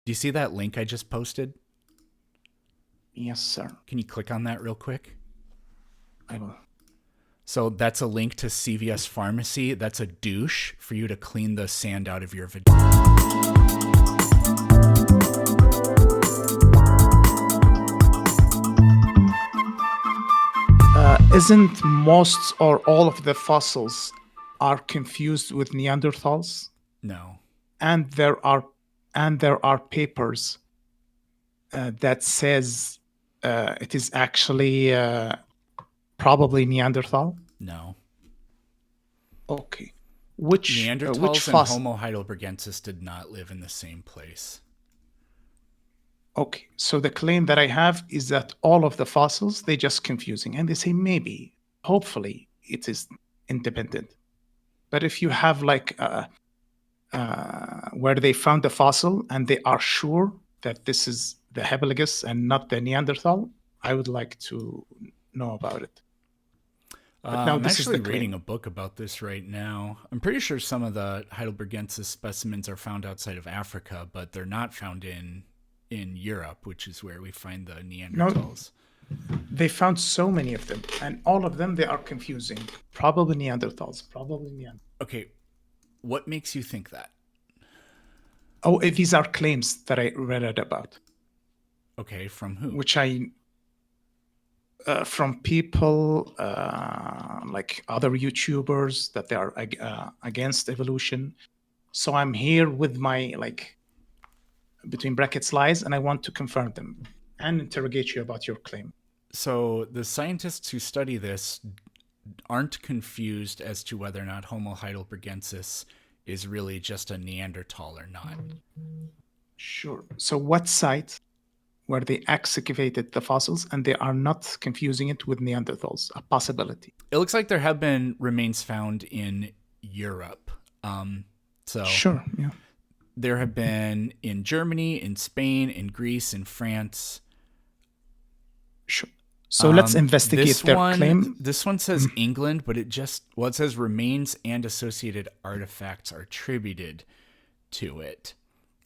Do you see that link I just posted? Yes, sir. Can you click on that real quick? I will. So that's a link to CVS Pharmacy. That's a douche for you to clean the sand out of your vagina. Isn't most or all of the fossils are confused with Neanderthals? No. And there are papers that says it is actually probably Neanderthal. No. Okay, which Neanderthals and fossil? Homo heidelbergensis did not live in the same place. Okay, so the claim that I have is that all of the fossils they just confusing, and they say maybe, hopefully, it is independent. But if you have like where they found the fossil and they are sure that this is the Habiligus and not the Neanderthal, I would like to know about it. But now I'm this is actually the reading claim. a book about this right now. I'm pretty sure some of the heidelbergensis specimens are found outside of Africa, but they're not found in Europe, which is where we find the No, Neanderthals. they found so many of them, and all of them they are confusing. Probably Neanderthals. Probably Neanderthals. Okay, what makes you think that? Oh, these are claims that I read about, Okay, from who? which I from people like other YouTubers that they are against evolution. So I'm here with my like between brackets lies, and I want to confirm them and interrogate you about your claim. So the scientists who study this aren't confused as to whether or not Homo heidelbergensis is really just a Neanderthal or not. Sure. So what site where they excavated the fossils and they are not confusing it with Neanderthals? A possibility. It looks like there have been remains found in Europe. So Sure. Yeah. there have been in Germany, in Spain, in Greece, in France. Sure. So let's investigate their claim. This one says England, but it says remains and associated artifacts are attributed to it.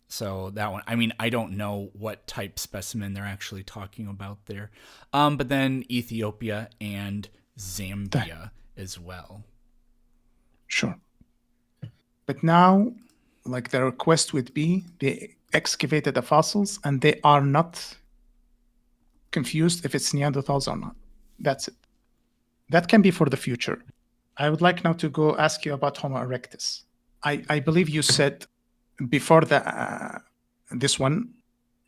So that one, I mean, I don't know what type specimen they're actually talking about there. But then Ethiopia and Zambia as well. Sure. But now, like the request would be, they excavated the fossils and they are not confused if it's Neanderthals or not. That's it. That can be for the future. I would like now to go ask you about Homo erectus. I believe you said before the this one,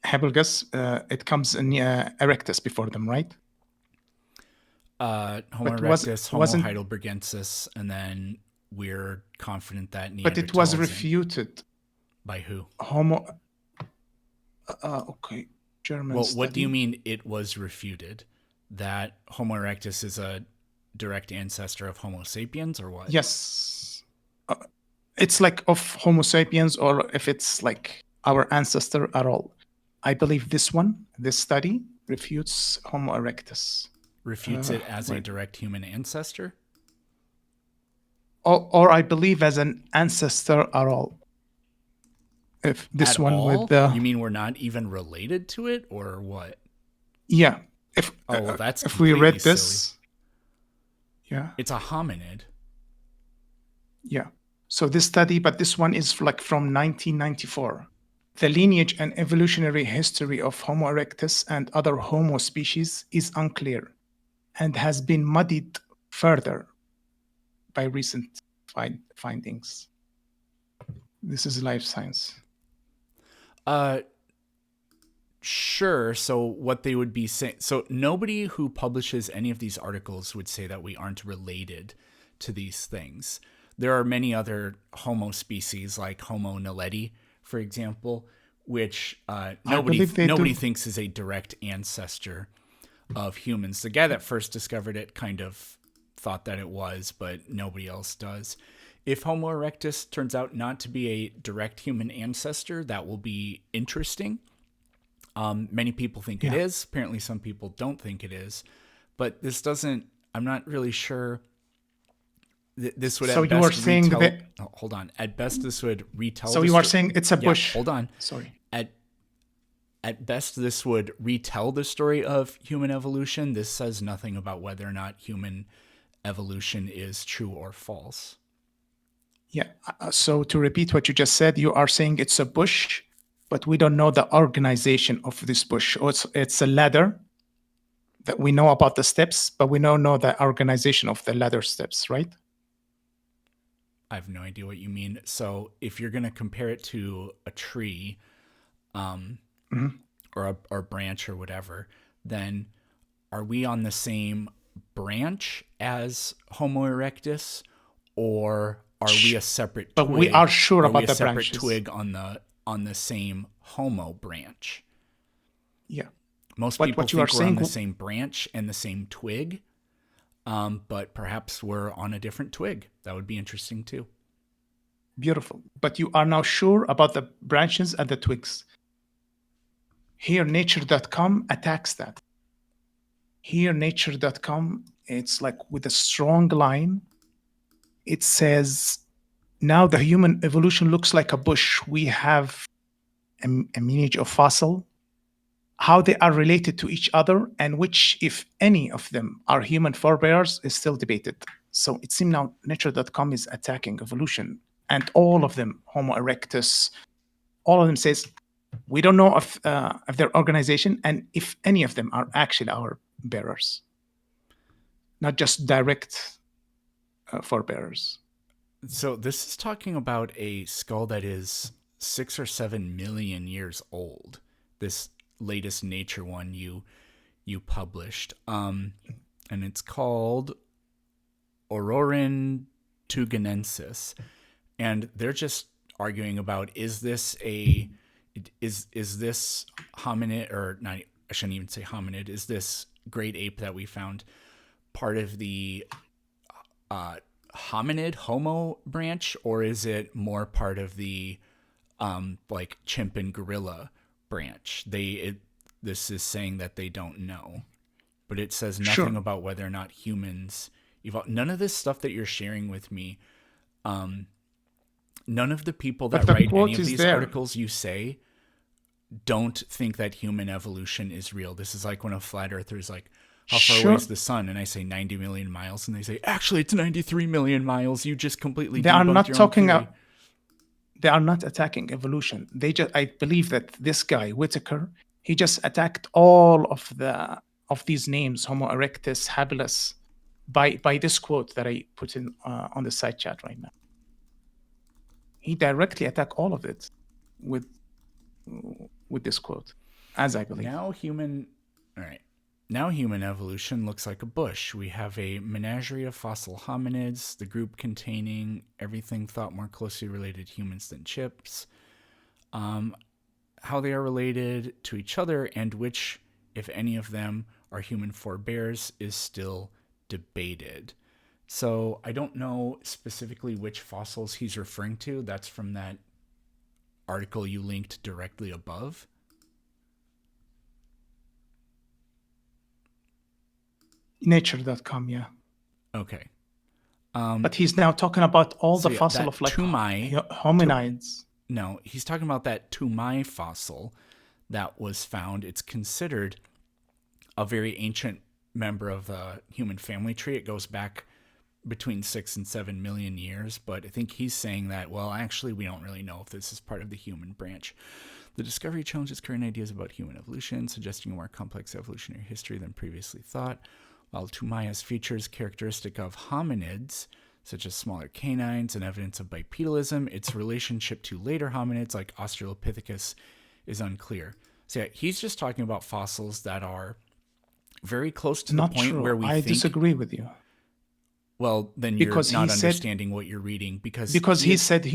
Habiligus, it comes in erectus before them, right? Homo But erectus, Homo wasn't heidelbergensis, and then we're confident that but it was Neanderthals. refuted. By who? Homo. Okay, German. Well, study. what do you mean it was refuted? That Homo erectus is a direct ancestor of Homo sapiens, or what? Yes, it's like of Homo sapiens, or if it's like our ancestor at all. I believe this study refutes Homo erectus. Refutes it as a direct human ancestor? Or I believe as an ancestor at all. If this At one all? with the You mean we're not even related to it, or what? yeah. Well, that's if we read completely this, silly. Yeah, It's a hominid. Yeah. So this study, but this one is like from 1994. The lineage and evolutionary history of Homo erectus and other Homo species is unclear and has been muddied further by recent findings. This is Life Science. Sure. So what they would be saying, so nobody who publishes any of these articles would say that we aren't related to these things. There are many other Homo species, like Homo naledi, for example, which nobody thinks is a direct ancestor of humans. The guy that first discovered it kind of thought that it was, but nobody else does. If Homo erectus turns out not to be a direct human ancestor, that will be interesting. Many people think it is. Apparently some people don't think it is. But this doesn't, I'm not really sure. This would so at best saying retell, hold on. At best, this would retell. So you are saying it's a bush. Hold on. Sorry. At At best, this would retell the story of human evolution. This says nothing about whether or not human evolution is true or false. Yeah. So to repeat what you just said, you are saying it's a bush, but we don't know the organization of this bush. Or it's a ladder that we know about the steps, but we don't know the organization of the ladder steps, right? I have no idea what you mean. So if you're going to compare it to a tree, or a branch or whatever, then are we on the same branch as Homo erectus, or are we a separate twig? But we are sure are about we a the separate branches. twig on the same Homo branch? Yeah. Most But people what you are think we're on saying- the same branch and the same twig, but perhaps we're on a different twig. That would be interesting too. Beautiful. But you are now sure about the branches and the twigs. Here, nature.com attacks that. Here, nature.com, it's like with a strong line. It says, now the human evolution looks like a bush. We have a lineage of fossil, how they are related to each other, and which, if any of them, are human forebears is still debated. So it seems now nature.com is attacking evolution, and all of them, Homo erectus, all of them says, we don't know of their organization and if any of them are actually our bearers, not just direct forebearers. So this is talking about a skull that is 6 or 7 million years old. This latest Nature one you published, and it's called Ororin tuganensis, and they're just arguing about is this hominid, or not? I shouldn't even say hominid. Is this great ape that we found part of the hominid Homo branch, or is it more part of the like chimp and gorilla branch? This is saying that they don't know, but it says nothing Sure. about whether or not humans evolve. None of this stuff that you're sharing with me, none of the people that But the write quote any of is these there. articles you say don't think that human evolution is real. This is like when a flat earther is like, how far Sure. away is the sun? And I say 90 million miles, and they say, actually, it's 93 million miles. You just completely They are debunked not your own talking theory. they are not attacking evolution. I believe that this guy Whitaker, he just attacked all of these names, Homo erectus, habilis, by this quote that I put in on the side chat right now. He directly attacked all of it with this quote, as I believe. Now human evolution looks like a bush. We have a menagerie of fossil hominids, the group containing everything thought more closely related to humans than chimps. How they are related to each other and which, if any of them, are human forebears is still debated. So I don't know specifically which fossils he's referring to. That's from that article you linked directly above. Nature.com, yeah. Okay. But he's now talking about all So the yeah, fossil that of like Tumai- hominids. No, he's talking about that Tumai fossil that was found. It's considered a very ancient member of the human family tree. It goes back between 6 and 7 million years, but I think he's saying that, well, actually, we don't really know if this is part of the human branch. The discovery challenges current ideas about human evolution, suggesting a more complex evolutionary history than previously thought. While Tumai has features characteristic of hominids, such as smaller canines and evidence of bipedalism, its relationship to later hominids like Australopithecus is unclear. So yeah, he's just talking about fossils that are very close to Not the point true. where we I think. disagree with you. Well, then you're Because not he said- understanding what you're reading because He said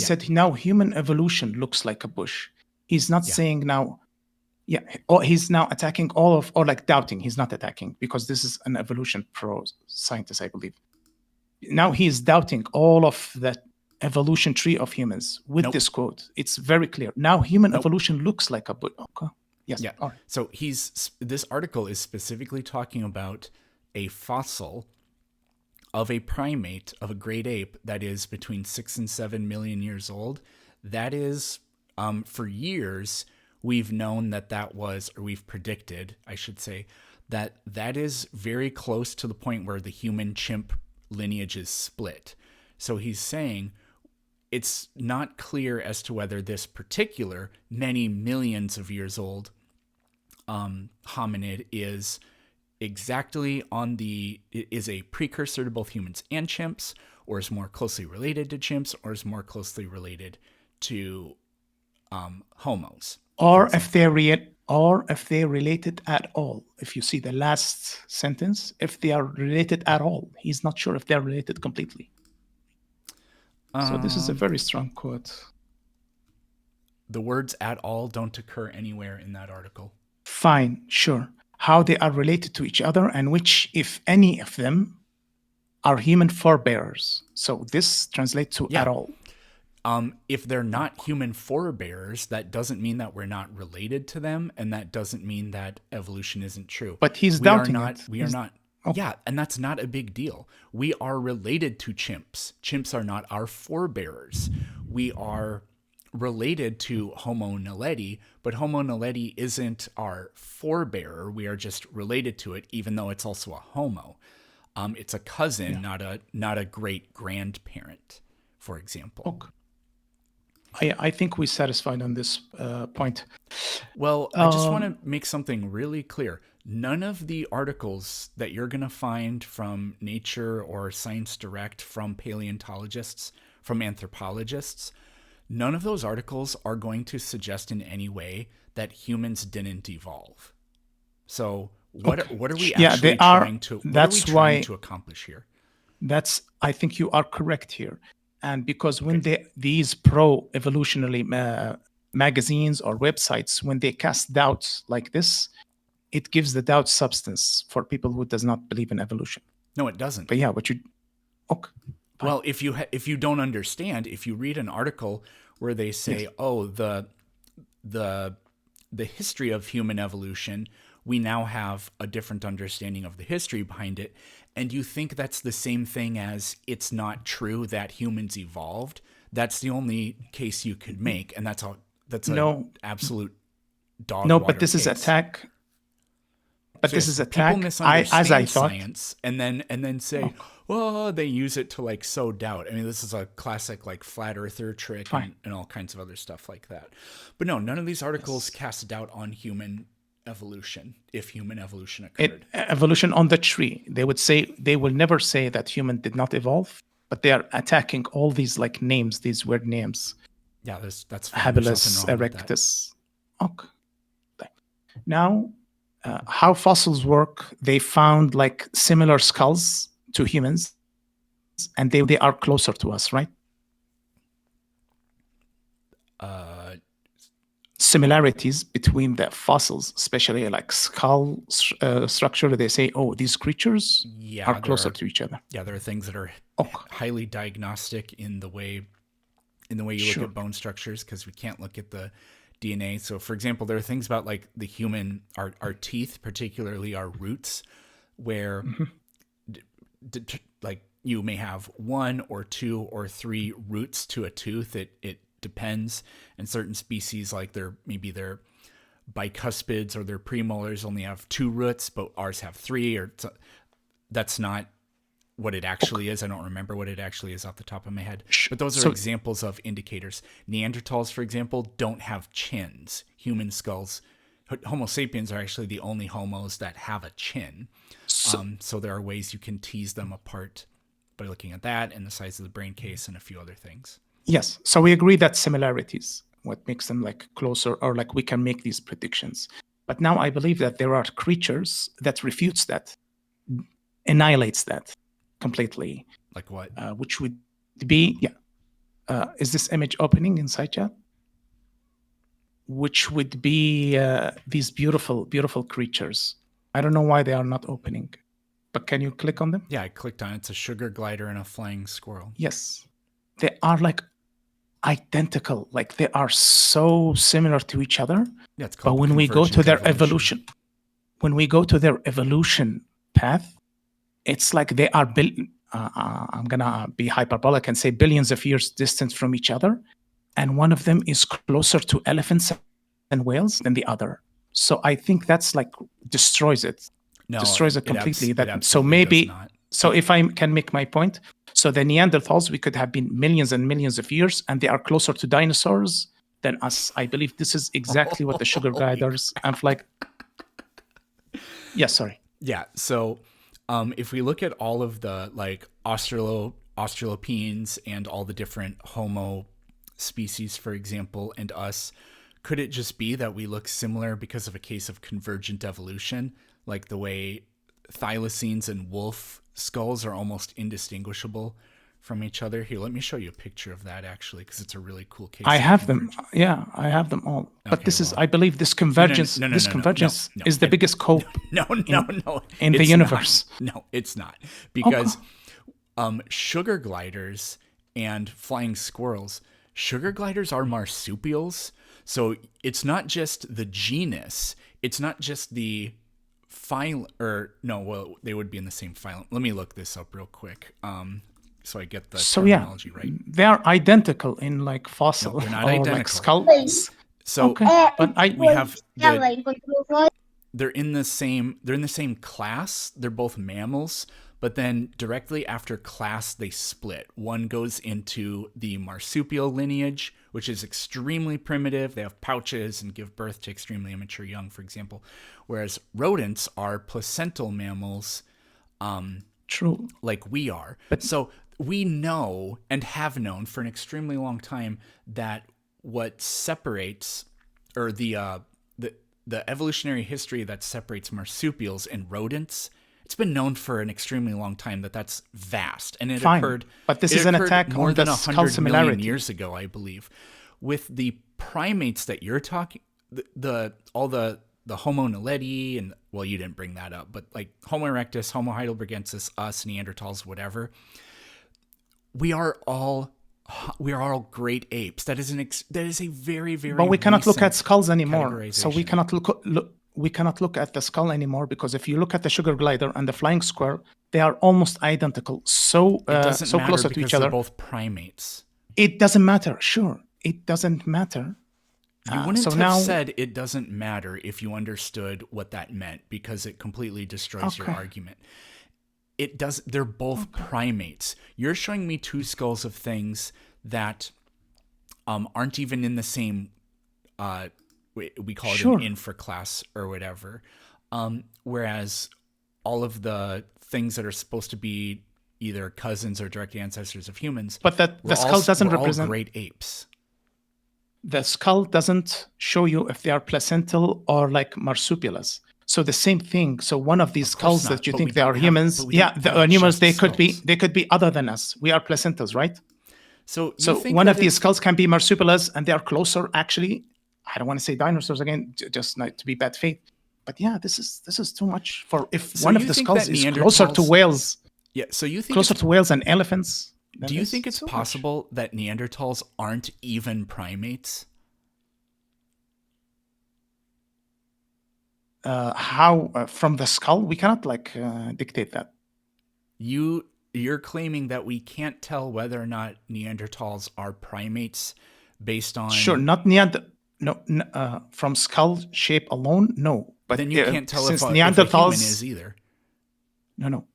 said now human evolution looks like a bush. He's not Yeah. saying now, yeah, or he's now attacking all of, or like doubting. He's not attacking because this is an evolution pro scientist, I believe. Now he is doubting all of that evolution tree of humans with Nope. this quote. It's very clear. Now human Nope. evolution looks like a bush. Okay. Yes. Yeah. All right. So this article is specifically talking about a fossil of a primate, of a great ape that is between 6 and 7 million years old. That is, for years, we've known that was, or we've predicted, I should say, that is very close to the point where the human chimp lineage is split. So he's saying it's not clear as to whether this particular many millions of years old hominid is exactly is a precursor to both humans and chimps, or is more closely related to chimps, or is more closely related to homos. Or if they're related at all. If you see the last sentence, if they are related at all, he's not sure if they're related completely. So this is a very strong quote. The words "at all" don't occur anywhere in that article. Fine, sure. How they are related to each other, and which, if any of them, are human forebears. So this translates to at all. If they're not human forebears, that doesn't mean that we're not related to them, and that doesn't mean that evolution isn't true. But he's doubting it. We are not. Yeah, and that's not a big deal. We are related to chimps. Chimps are not our forebears. We are related to Homo naledi, but Homo naledi isn't our forebearer. We are just related to it, even though it's also a homo. It's a cousin, not a great grandparent, for example. Okay. I think we satisfied on this point. Well, I just want to make something really clear. None of the articles that you're going to find from Nature or Science Direct, from paleontologists, from anthropologists, none of those articles are going to suggest in any way that humans didn't evolve. So what are we actually trying to accomplish here? I think you are correct here. And because when these pro-evolutionary magazines or websites, when they cast doubts like this, it gives the doubt substance for people who does not believe in evolution. No, it doesn't. But yeah, okay. Well, if you don't understand, if you read an article where they say, the history of human evolution, we now have a different understanding of the history behind it, and you think that's the same thing as it's not true that humans evolved, that's the only case you could make, and that's an absolute dog. No, but this is attack. But this is attack. People misunderstand as I thought, science, and then say, "Oh, they use it to like sow doubt." I mean, this is a classic like flat earther trick and all kinds of other stuff like that. But no, none of these articles cast doubt on human evolution, if human evolution occurred. Evolution on the tree. They will never say that human did not evolve, but they are attacking all these like names, these weird names. Yeah, that's Habilis erectus. Okay. Now, how fossils work? They found like similar skulls to humans, and they are closer to us, right? Similarities between the fossils, especially like skull structure. They say, "Oh, these creatures are closer to each other." Yeah, there are things that are highly diagnostic in the way you look at bone structures, because we can't look at the DNA. So, for example, there are things about like the human, our teeth, particularly our roots, where like you may have 1 or 2 or 3 roots to a tooth. It depends. And certain species, like their bicuspids or their premolars, only have 2 roots, but ours have 3. Or that's not what it actually is. I don't remember what it actually is off the top of my head. But those are examples of indicators. Neanderthals, for example, don't have chins. Human skulls. Homo sapiens are actually the only homos that have a chin. So there are ways you can tease them apart by looking at that and the size of the brain case and a few other things. Yes. So we agree that similarities, what makes them like closer, or like we can make these predictions. But now I believe that there are creatures that refutes that, annihilates that completely. Like what? Which would be, is this image opening inside chat? Which would be these beautiful, beautiful creatures. I don't know why they are not opening, but can you click on them? Yeah, I clicked on it. It's a sugar glider and a flying squirrel. Yes. They are like identical. Like they are so similar to each other. Yeah, it's called but when we go to their evolution, path, it's like they are I'm gonna be hyperbolic and say billions of years distant from each other, and one of them is closer to elephants whales than the other. So I think that's like destroys it. No, Destroys it it completely. it So absolutely maybe, does not. so if I can make my point, so the Neanderthals, we could have been millions and millions of years, and they are closer to dinosaurs than us. I believe this is exactly what the sugar gliders and like. Yes, sorry. Yeah. So, if we look at all of the like Australopithecines and all the different Homo species, for example, and us, could it just be that we look similar because of a case of convergent evolution, like the way thylacines and wolf skulls are almost indistinguishable from each other? Here, let me show you a picture of that actually, because it's a really cool case. I of have them. convergence. Yeah, I have them all. But Okay, this is, well- I believe, this convergence. no, This no, convergence no. is the biggest cope No, no, in the it's universe. not. No, it's not, because sugar gliders and flying squirrels. Sugar gliders are marsupials, so it's not just the genus. It's not just the phylum, or no, well, they would be in the same phylum. Let me look this up real quick, so I get the So yeah, terminology right. they are identical in like fossil No, they're not or like identical. skulls. So Okay, but we have they're in the same class. They're both mammals, but then directly after class they split. One goes into the marsupial lineage, which is extremely primitive. They have pouches and give birth to extremely immature young, for example, whereas rodents are placental mammals, true. like we are. So we know and have known for an extremely long time that what separates, or the evolutionary history that separates marsupials and rodents, it's been known for an extremely long time that that's vast, and it Fine, occurred. but this it is an occurred attack more on than the 100 skull million similarity. years ago, I believe. With the primates that you're talking, all the Homo naledi, and well, you didn't bring that up, but like Homo erectus, Homo heidelbergensis, us, Neanderthals, whatever. We are all great apes. That is a very, very. But we cannot look at recent skulls anymore. So we categorization. cannot we cannot look at the skull anymore, because if you look at the sugar glider and the flying squirrel, they are almost identical. So It doesn't so matter closer to because each they're other. both primates. It doesn't matter. Sure, it doesn't matter. You wouldn't so have now, said it doesn't matter if you understood what that meant, because it completely destroys your Okay. argument. It does. They're both primates. You're showing me two skulls of things that aren't even in the same. We call it Sure. an infraclass or whatever. Whereas all of the things that are supposed to be either cousins or direct ancestors of humans, but that we're the skull all- doesn't we're all represent. great apes. The skull doesn't show you if they are placental or like marsupials. So the same thing. So one of these Of course skulls not, that you but think we they are don't have- humans, but we yeah, don't the have humans, just skulls. they could be other than us. We are placentals, right? So you So think one that of these it's- skulls can be marsupials, and they are closer. Actually, I don't want to say dinosaurs again, just not to be bad faith. But yeah, this is too much for if So one of you the think skulls that is closer to Neanderthals- whales, Yeah. So you think closer it's- to whales and elephants. then do you this think is it's too much. possible that Neanderthals aren't even primates? How from the skull we cannot like dictate that. You're claiming that we can't tell whether or not Neanderthals are primates based on. Sure, not from skull shape alone, no. But Then you can't tell since if a human Neanderthals is either. no.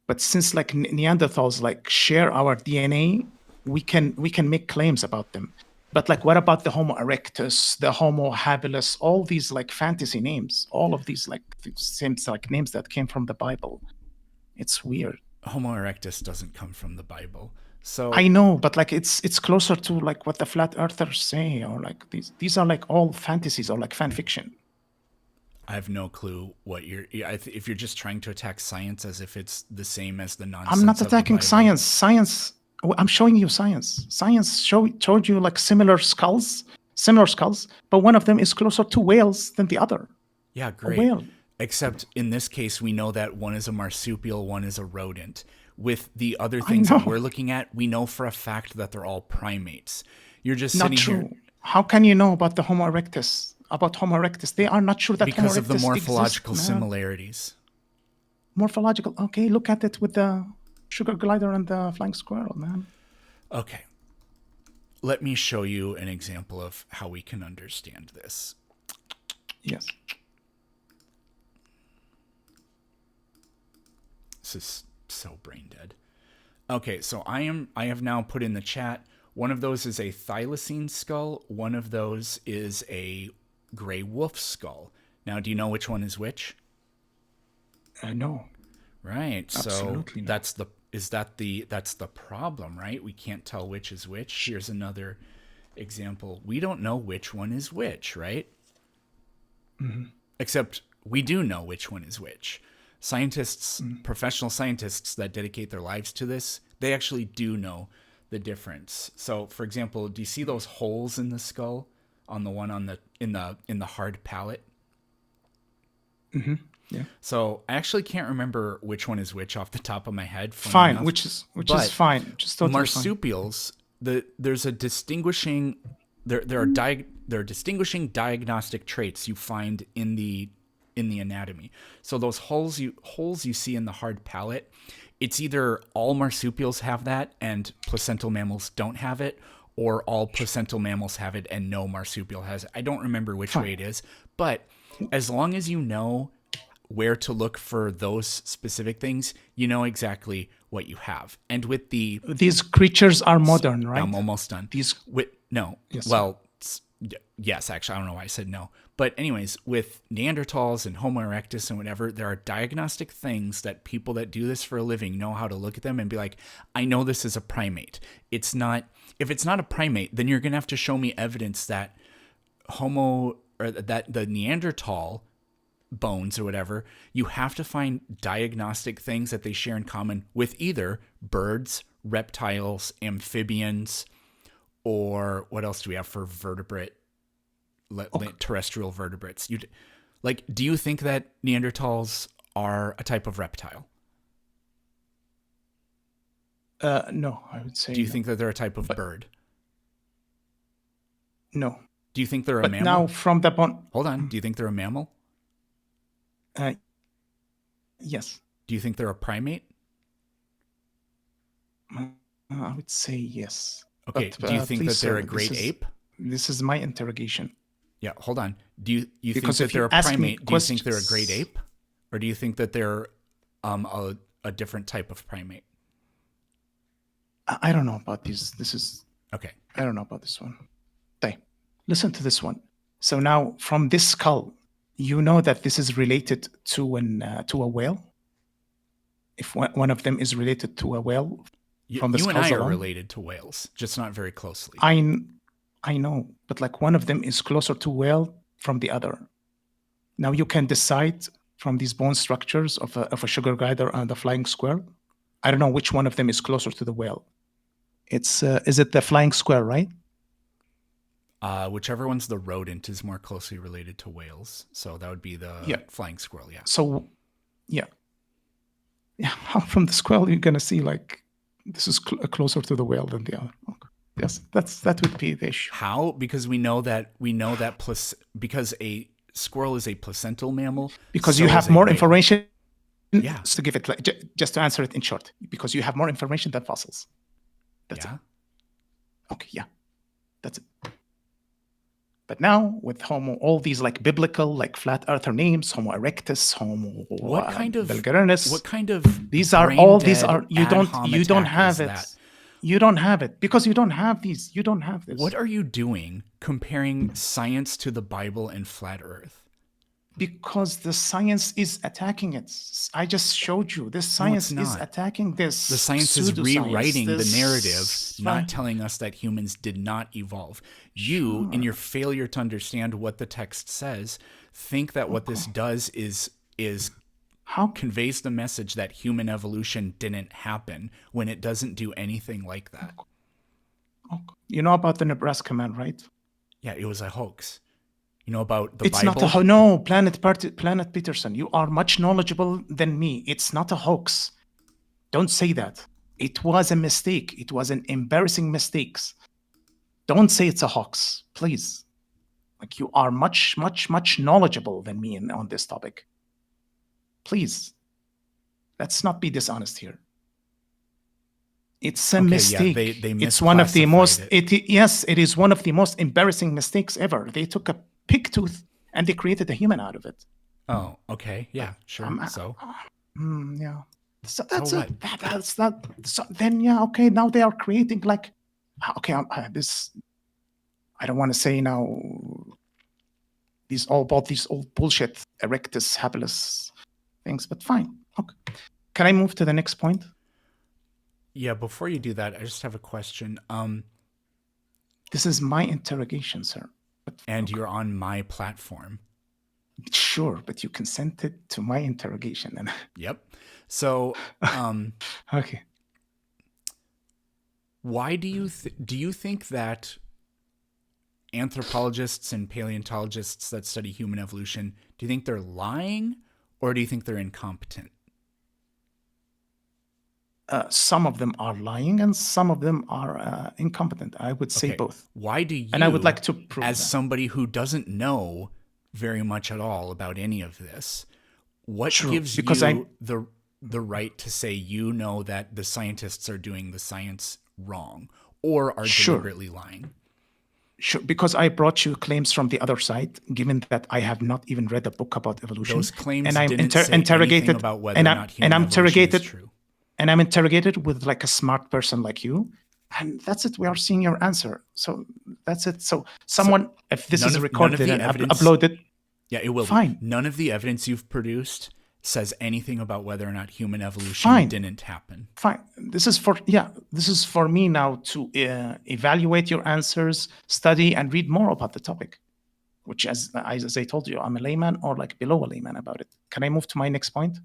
But since like Neanderthals like share our DNA, we can make claims about them. But like, what about the Homo erectus, the Homo habilis, all these like fantasy names, all of these like seems like names that came from the Bible? It's weird. Homo erectus doesn't come from the Bible. So I know, but like it's closer to like what the flat earthers say, or like these are like all fantasies or like fan fiction. I have no clue what you're. If you're just trying to attack science as if it's the same as the nonsense. I'm not of the attacking Bible. science. Science. I'm showing you science. Science showed you like similar skulls, but one of them is closer to whales than the other. Yeah, A great. whale. Except in this case, we know that one is a marsupial, one is a rodent. With the other things that know. we're looking at, we know for a fact that they're all primates. You're just Not sitting true. here How can you know about the Homo erectus? About Homo erectus, they are not sure that because Homo of the erectus morphological exists, man. similarities. Morphological. Okay, look at it with the sugar glider and the flying squirrel, man. Okay. Let me show you an example of how we can understand this. Yes. This is so brain dead. Okay, so I have now put in the chat. One of those is a thylacine skull. One of those is a gray wolf skull. Now, do you know which one is which? No. Right. Absolutely So not. that's the problem, right? We can't tell which is which. Here's another example. We don't know which one is which, right? Mm-hmm. Except we do know which one is which. Scientists, Mm-hmm. professional scientists that dedicate their lives to this, they actually do know the difference. So, for example, do you see those holes in the skull on the one on the in the hard palate? Mm-hmm. Yeah. So I actually can't remember which one is which off the top of my head. Fine, Enough. which is But fine, just totally fine. marsupials, there's a distinguishing there are distinguishing diagnostic traits you find in the anatomy. So those holes you see in the hard palate, it's either all marsupials have that and placental mammals don't have it, or all placental mammals have it and no marsupial has it. I don't remember which way it is, but as long as you know where to look for those specific things, you know exactly what you have. And with These creatures are modern, right? I'm almost done. These No. Yes. Well, yes, actually, I don't know why I said no. But anyways, with Neanderthals and Homo erectus and whatever, there are diagnostic things that people that do this for a living know how to look at them and be like, I know this is a primate. It's not. If it's not a primate, then you're going to have to show me evidence that that the Neanderthal bones or whatever, you have to find diagnostic things that they share in common with either birds, reptiles, amphibians, or what else do we have for vertebrate, terrestrial vertebrates? Do you think that Neanderthals are a type of reptile? no, I would say. Do you think that they're a type of bird? No. Do you think they're a But mammal? now from the point. Hold on. Do you think they're a mammal? Yes. Do you think they're a primate? I would say yes. Okay. But, do you think that please, they're sir, a great ape? This is my interrogation. Yeah, hold on. Do you think Because that if they're you a ask me primate? Do you think they're a great questions- ape? Or do you think that they're a different type of primate? I don't know about these. Okay. I don't know about this one. Okay. Listen to this one. So now from this skull, you know that this is related to a whale? If one of them is related to a whale from the You and skulls I are alone? related to whales, just not very closely. I know, but like one of them is closer to whale from the other. Now you can decide from these bone structures of a sugar glider and the flying squirrel. I don't know which one of them is closer to the whale. It's is it the flying squirrel, right? Whichever one's the rodent is more closely related to whales. So that would be the flying squirrel, yeah. So, yeah. How from the squirrel you're gonna see like this is closer to the whale than the other? Okay. Yes, that would be the issue. How? Because we know that because a squirrel is a placental mammal. Because so you is have a more whale. information. Yeah. To give it just to answer it in short, because you have more information than fossils. That's Yeah. it. Okay, yeah, that's it. But now with Homo, all these like biblical, like flat earther names, Homo erectus, Homo What kind of vulgarinus. What kind of These are all. These brain-dead are you ad don't hominetic have is it. that? You don't have it because you don't have these. You don't have this. What are you doing comparing science to the Bible and flat Earth? Because the science is attacking it. I just showed you. This science is not. attacking this. The science is pseudoscience, rewriting the this narrative, not sci- telling us that humans did not evolve. You, in your failure to understand what the text says, think that what this does is How conveys the message that human evolution didn't happen when it doesn't do anything like that. you know about the Nebraska man, right? Yeah, it was a hoax. You know about the It's Bible? not a no, Planet Peterson. You are much knowledgeable than me. It's not a hoax. Don't say that. It was a mistake. It was an embarrassing mistake. Don't say it's a hoax, please. Like you are much knowledgeable than me on this topic. Please, let's not be dishonest here. It's a Okay, yeah, mistake. they It's one of the most. misclassified Yes, it is one of the most embarrassing mistakes ever. They took a pig tooth and they created a human out of it. Oh, okay. Yeah, sure. Um, So, yeah. So that's what? it. That's not. So then, yeah, okay. Now they are creating like, okay, this. I don't want to say now. These all about these old bullshit erectus habilis things, but fine. Okay. Can I move to the next point? yeah, before you do that, I just have a question. This is my interrogation, sir. But And you're on my platform. sure, but you consented to my interrogation, and Yep. So, okay. why do you think that anthropologists and paleontologists that study human evolution, do you think they're lying, or do you think they're incompetent? Some of them are lying, and some of them are incompetent. I would say Okay. both. Why do you, And I would like to prove as that. somebody who doesn't know very much at all about any of this, what True, gives because you the right to say you know that the scientists are doing the science wrong or are Sure. deliberately lying? Sure, because I brought you claims from the other side, given that I have not even read a book about evolution. Those claims and I'm didn't say interrogated anything about whether and or I'm, not and human I'm evolution interrogated is true. and I'm interrogated with like a smart person like you, and that's it. We are seeing your answer, so that's it. So someone, if this is recorded and uploaded, yeah, it will fine. be. None of the evidence you've produced says anything about whether or not human evolution didn't happen. Fine. This is for me now to evaluate your answers, study, and read more about the topic. Which, as I told you, I'm a layman or like below a layman about it. Can I move to my next point?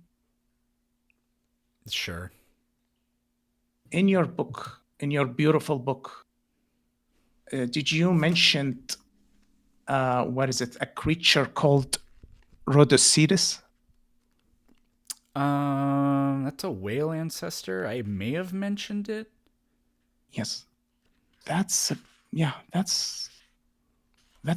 Sure. In your book, in your beautiful book, did you mention, what is it, a creature called Rhodocedus? That's a whale ancestor. I may have mentioned it. Yes. That's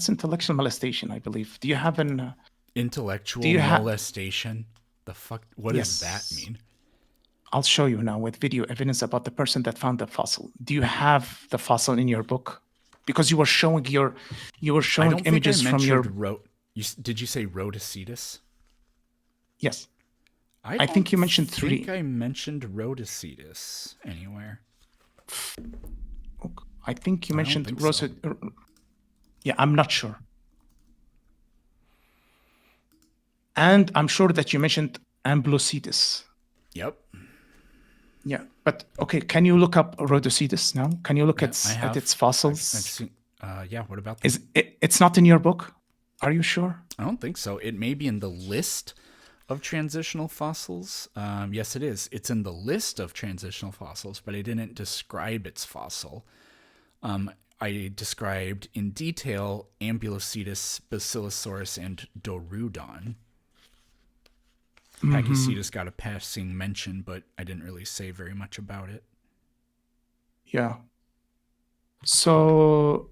intellectual molestation, I believe. Do you have an intellectual molestation? The fuck? What does that mean? I'll show you now with video evidence about the person that found the fossil. Do you have the fossil in your book? Because you were showing images from your. Did you say Rhodocedus? Yes. I think you mentioned 3. I think I mentioned Rhodocedus anywhere. I think you mentioned Rhodocedus. Yeah, I'm not sure. And I'm sure that you mentioned Amblocedus. Yep. Yeah, but okay, can you look up Rhodocedus now? Can you look at its fossils? Yeah, what about that? It's not in your book? Are you sure? I don't think so. It may be in the list of transitional fossils. Yes, it is. It's in the list of transitional fossils, but I didn't describe its fossil. I described in detail Ambulocetus, Basilosaurus, and Dorudon. Pachycetus got a passing mention, but I didn't really say very much about it. Yeah. So,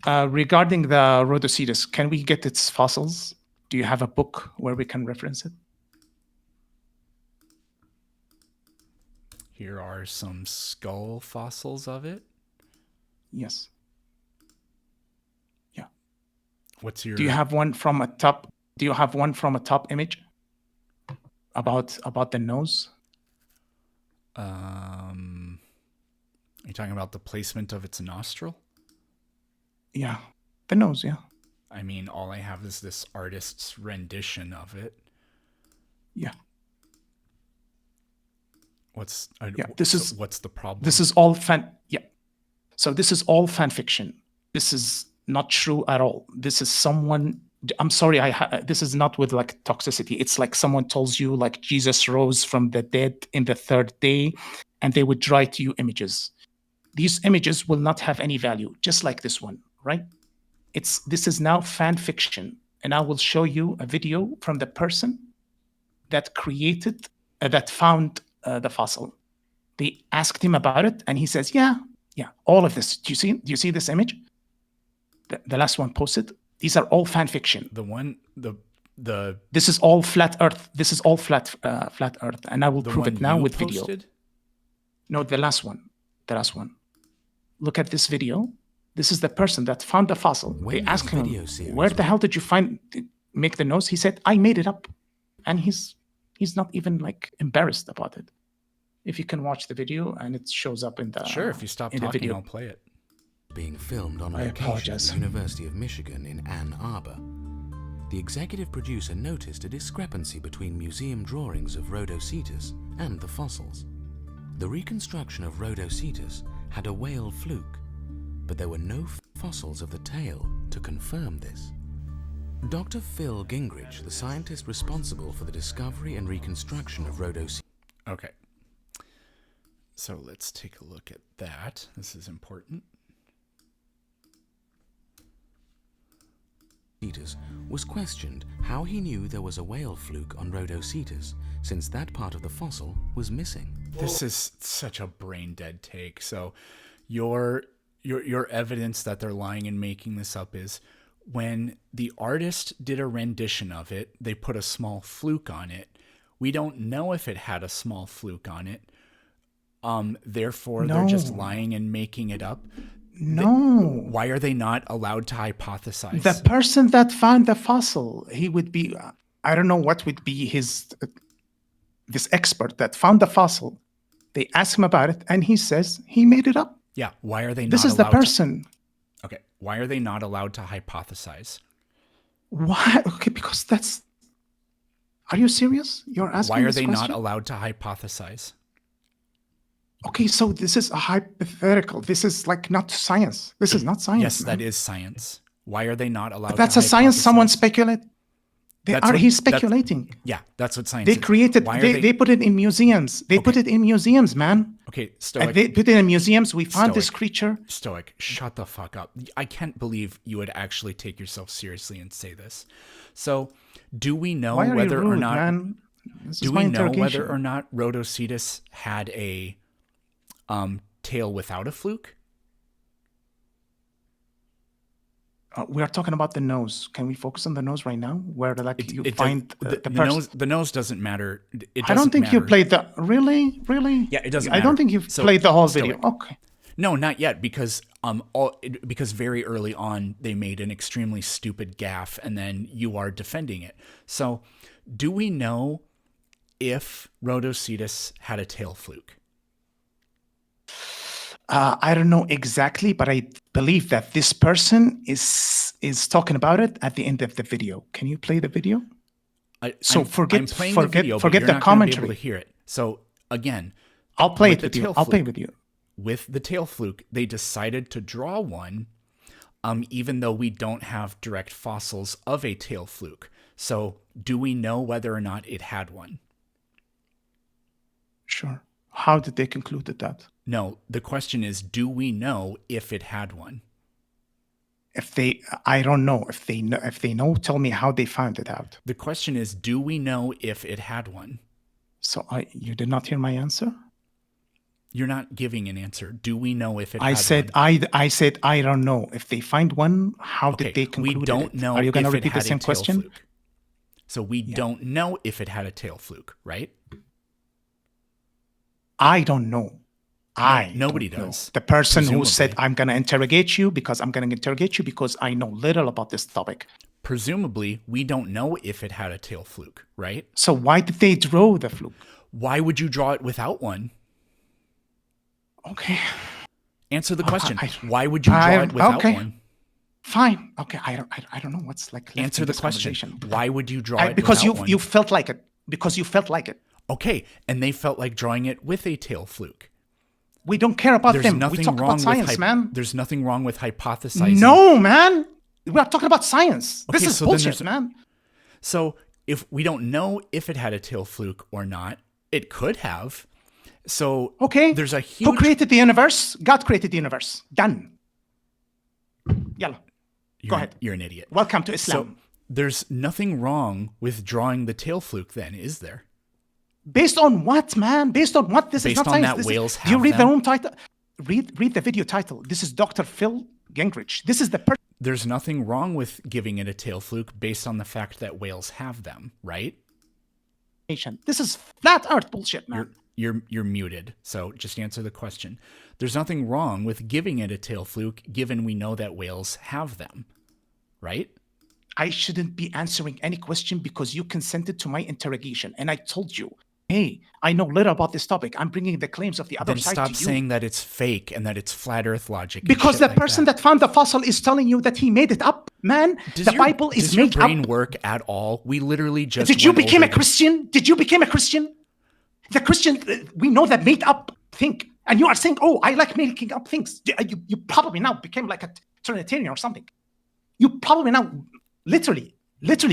regarding the Rhodocedus, can we get its fossils? Do you have a book where we can reference it? Here are some skull fossils of it. Yes. Yeah. What's your? Do you have one from a top? Do you have one from a top image about the nose? Are you talking about the placement of its nostril? Yeah, the nose. Yeah. I mean, all I have is this artist's rendition of it. Yeah. What's the problem? This is all So this is all fan fiction. This is not true at all. This is someone. I'm sorry. This is not with like toxicity. It's like someone tells you like Jesus rose from the dead in the 3rd day, and they would write you images. These images will not have any value, just like this one, right? This is now fan fiction, and I will show you a video from the person that created that found the fossil. They asked him about it, and he says, "Yeah, all of this. Do you see this image? The last one posted. These are all fan fiction. This is all flat Earth. This is all flat Earth, and I will prove it now with video. No, the last one. Look at this video. This is the person that found the fossil. When They this asked him, video series where the hell did you make the nose? He said, I made it up. And he's not even like embarrassed about it. If you can watch the video, and it shows up in the Sure, if you stop in the talking, video. I'll play it. being filmed on I location at apologize. the University of Michigan in Ann Arbor, the executive producer noticed a discrepancy between museum drawings of Rhodositus and the fossils. The reconstruction of Rhodositus had a whale fluke, but there were no fossils of the tail to confirm this. Dr. Phil Gingrich, the scientist responsible for the discovery and reconstruction of Rhodositus, Okay. So let's take a look at that. This is important. was questioned how he knew there was a whale fluke on Rhodositus, since that part of the fossil was missing. This is such a brain dead take. So your evidence that they're lying and making this up is when the artist did a rendition of it, they put a small fluke on it. We don't know if it had a small fluke on it. Therefore, they're just lying and making it up. No. Why are they not allowed to hypothesize? The person that found the fossil, he would be, I don't know what would be his, this expert that found the fossil. They ask him about it, and he says he made it up. Yeah. Why are they not This is the allowed to- person. Okay. Why are they not allowed to hypothesize? Why? Okay, because that's. Are you serious? You're asking. Why are this they question? not allowed to hypothesize? Okay, so this is a hypothetical. This is like not science. This is not science. Yes, man. that is science. Why are they not allowed That's to a science. Someone hypothesize? speculate. That's what- He's that's- speculating. Yeah, that's what science They is. created. Why are They put it in museums. They put it in museums, man. Okay, And Stoic. they put it in museums. We found this Stoic. creature. Stoic, shut the fuck up. I can't believe you would actually take yourself seriously and say this. So, do we know Why are whether you rude, or not man? This do is my we know interrogation. whether or not Rhodositus had a tail without a fluke? We are talking about the nose. Can we focus on the nose right now? Where like you It find does, the person? nose. The nose doesn't matter. It I don't doesn't think you matter. played the really. Yeah, it doesn't I don't matter. think you've So, played the whole Stoic. video. Okay. No, not yet, because because very early on they made an extremely stupid gaffe, and then you are defending it. So, do we know if Rhodositus had a tail fluke? I don't know exactly, but I believe that this person is talking about it at the end of the video. Can you play the video? So I'm forget playing the video, but forget you're the not gonna be able commentary. to hear it. So again, I'll play with it the with you. tail I'll play fluke. with you. with the tail fluke, they decided to draw one, even though we don't have direct fossils of a tail fluke. So, do we know whether or not it had one? Sure. How did they conclude that? No, the question is, do we know if it had one? I don't know. If they know, tell me how they found it out. The question is, do we know if it had one? So you did not hear my answer? You're not giving an answer. Do we know if it I had said one? I said I don't know. If they find one, how Okay, did they conclude we don't it? know Are you going to if it repeat the had a same tail question? fluke. So we don't know if it had a tail fluke, right? I don't know. Nobody don't know. does, The person who said presumably. I'm going to interrogate you because I'm going to interrogate you because I know little about this topic. Presumably, we don't know if it had a tail fluke, right? So why did they draw the fluke? Why would you draw it without one? Okay, Answer the question. I- Why would you draw it without okay. one? fine. Okay, I don't know what's like. left Answer in the this question. conversation. Why would you draw it because without one? you felt like it. Because you felt like it. Okay, and they felt like drawing it with a tail fluke. We don't care about There's them. nothing We talk wrong about science, with man. There's nothing wrong with hypothesizing. No, man. We are talking about science. Okay, This is so then bullshit, there's- man. So if we don't know if it had a tail fluke or not, it could have. So Okay. there's a Who huge. created the universe? God created the universe. Done. Yalla. Go ahead. You're an idiot. Welcome to Islam. So there's nothing wrong with drawing the tail fluke, then, is there? Based on what, man? Based on what? This is Based not on science. that This is- whales Do you have read the them? room title? Read the video title. This is Dr. Phil Gingrich. This is the person. There's nothing wrong with giving it a tail fluke based on the fact that whales have them, right? This is flat Earth bullshit, man. You're muted. So just answer the question. There's nothing wrong with giving it a tail fluke, given we know that whales have them, right? I shouldn't be answering any question because you consented to my interrogation, and I told you, hey, I know little about this topic. I'm bringing the claims of the other Then side stop to you. saying that it's fake and that it's flat Earth logic. and Because shit the like person that found the fossil is telling you that he made it up, man. Does The your- Bible is does your made brain up. work at all? We literally just Did you went become over a Christian? Did you become a Christian? The Christian, we know that made up thing. And you are saying, oh, I like making up things. You probably now became like a Trinitarian or something. You probably now literally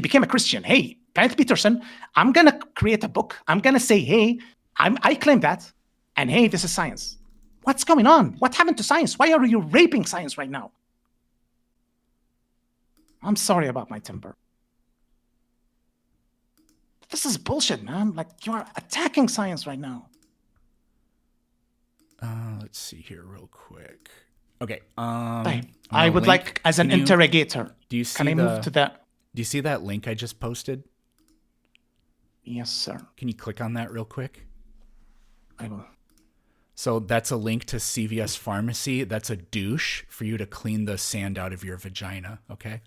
became a Christian. Hey, Kenneth Peterson, I'm going to create a book. I'm going to say, hey, I claim that. And hey, this is science. What's going on? What happened to science? Why are you raping science right now? I'm sorry about my temper. This is bullshit, man. Like, you are attacking science right now. Let's see here real quick. Okay. I I'm would gonna like, link- as an can you- interrogator, Do you see can I move to that? Do you see that link I just posted? Yes, sir. Can you click on that real quick? I will. So that's a link to CVS Pharmacy. That's a douche for you to clean the sand out of your vagina. Okay.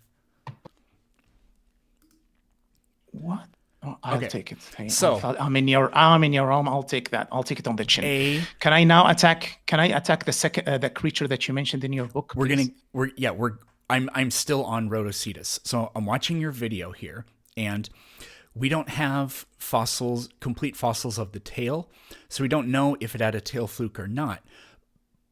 What? Oh, I'll Okay. take it. Hey, So- I'm in your realm. I'll take that. I'll take it on the chin. Can I now attack? Can I attack the second the creature that you mentioned in your book? please? I'm still on Rhodocetus. So I'm watching your video here, and we don't have complete fossils of the tail, so we don't know if it had a tail fluke or not.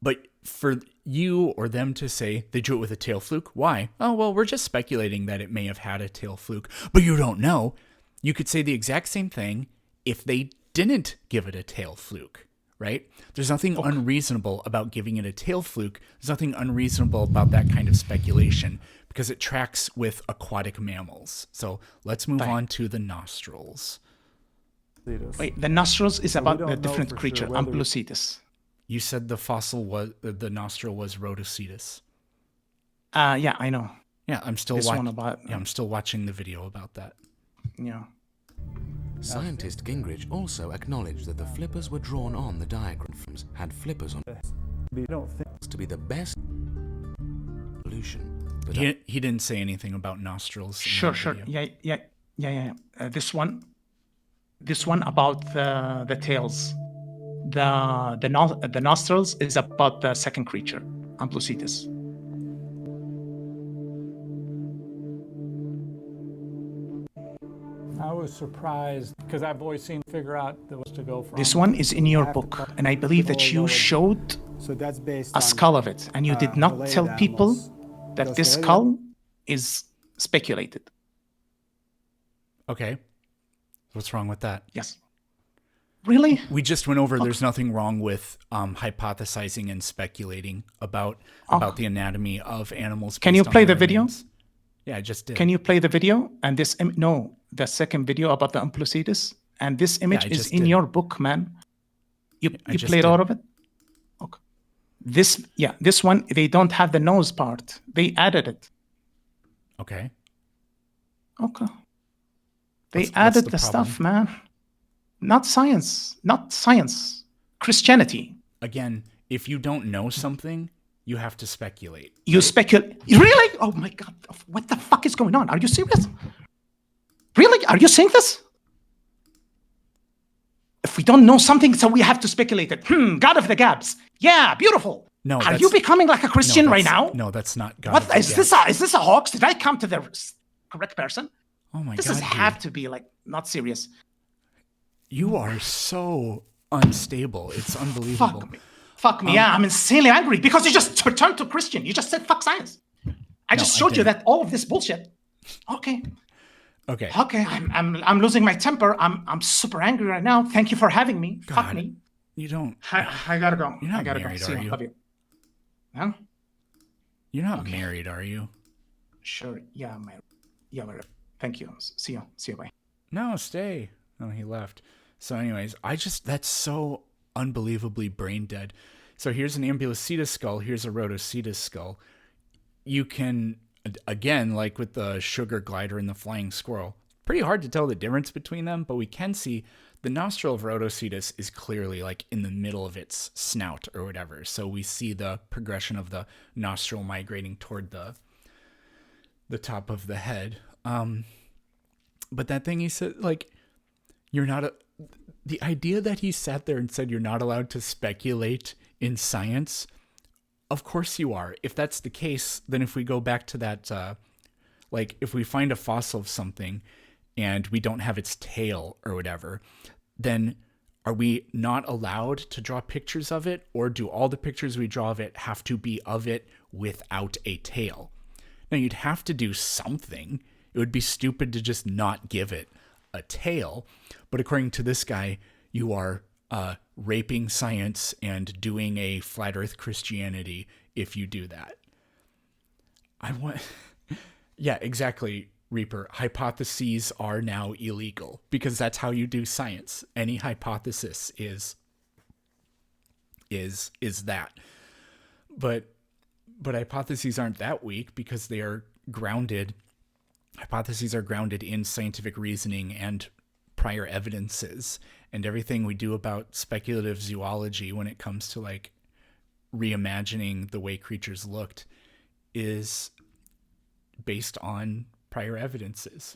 But for you or them to say they drew it with a tail fluke, why? Oh, well, we're just speculating that it may have had a tail fluke, but you don't know. You could say the exact same thing if they didn't give it a tail fluke, right? There's nothing unreasonable about giving it a tail fluke. There's nothing unreasonable about that kind of speculation because it tracks with aquatic mammals. So let's move on to the nostrils. Wait, the nostrils is about don't a know different for sure creature, whether- Amplocetus. You said the nostril was Rhodocetus. Yeah, I know. Yeah, I'm still This watching. one about Yeah, I'm still watching the video about that. yeah. Scientist Gingrich also acknowledged that the flippers were drawn on the diagrams had flippers on We don't think to be the best solution. But He didn't say anything about nostrils. in Sure, that sure. video. Yeah. This one about the tails. The nostrils is about the second creature, Amplocetus. I was surprised because I've always seen figure out the ways to go from. This one is in your half the book, part and I believe to that the you lower- showed So that's based a on skull of it, and you did not related tell people animals. that Those this related- skull is speculated. Okay. What's wrong with that? Yes. Really? We just went over. There's nothing wrong with hypothesizing and speculating about the anatomy of animals. Can based you on play their the video? remains. Yeah, I just did. Can you play the video? And this, no, the second video about the Amplocetus. And this image I is just in did. your book, man. You just played did. all of it? Okay. This one, they don't have the nose part. They added it. Okay. Okay. They What's added the the problem? stuff, man. Not science. Not science. Christianity. Again, if you don't know something, you have to speculate. You speculate. Really? Oh my God. What the fuck is going on? Are you serious? Really? Are you saying this? If we don't know something, so we have to speculate it. God of the Gaps. Yeah, beautiful. No, Are that's- you becoming like a Christian right now? No, that's not God. What of the is this? Gaps. Is this a hoax? Did I come to the correct person? Oh my This God. is dude. have to be like not serious. You are so unstable. It's unbelievable. Fuck me. Fuck me. Yeah, I'm insanely angry because you just turned to Christian. You just said fuck science. I just I showed you didn't. that all of this bullshit. Okay. Okay. Okay. I'm losing my temper. I'm super angry right now. Thank you for having me. Fuck God, me. You don't. I gotta go. You're not I gotta married, go. See are you. you? Love you. Huh? You're not married, are you? Sure. Yeah, I'm married. Yeah, married. Thank you. See you. See you. Bye. No, stay. No, he left. So, anyways, that's so unbelievably brain dead. So here's an Ambulocetus skull. Here's a Rhodocetus skull. You can, again, like with the sugar glider and the flying squirrel, pretty hard to tell the difference between them, but we can see the nostril of Rhodocetus is clearly like in the middle of its snout or whatever. So we see the progression of the nostril migrating toward the top of the head. But that thing he said, like, the idea that he sat there and said you're not allowed to speculate in science, of course you are. If that's the case, then if we go back to that, like if we find a fossil of something and we don't have its tail or whatever, then are we not allowed to draw pictures of it? Or do all the pictures we draw of it have to be of it without a tail? Now, you'd have to do something. It would be stupid to just not give it a tail. But according to this guy, you are raping science and doing a flat earth Christianity if you do that. Yeah, exactly, Reaper. Hypotheses are now illegal because that's how you do science. Any hypothesis is that. But hypotheses aren't that weak because they are grounded. Hypotheses are grounded in scientific reasoning and prior evidences, and everything we do about speculative zoology when it comes to like reimagining the way creatures looked is based on prior evidences.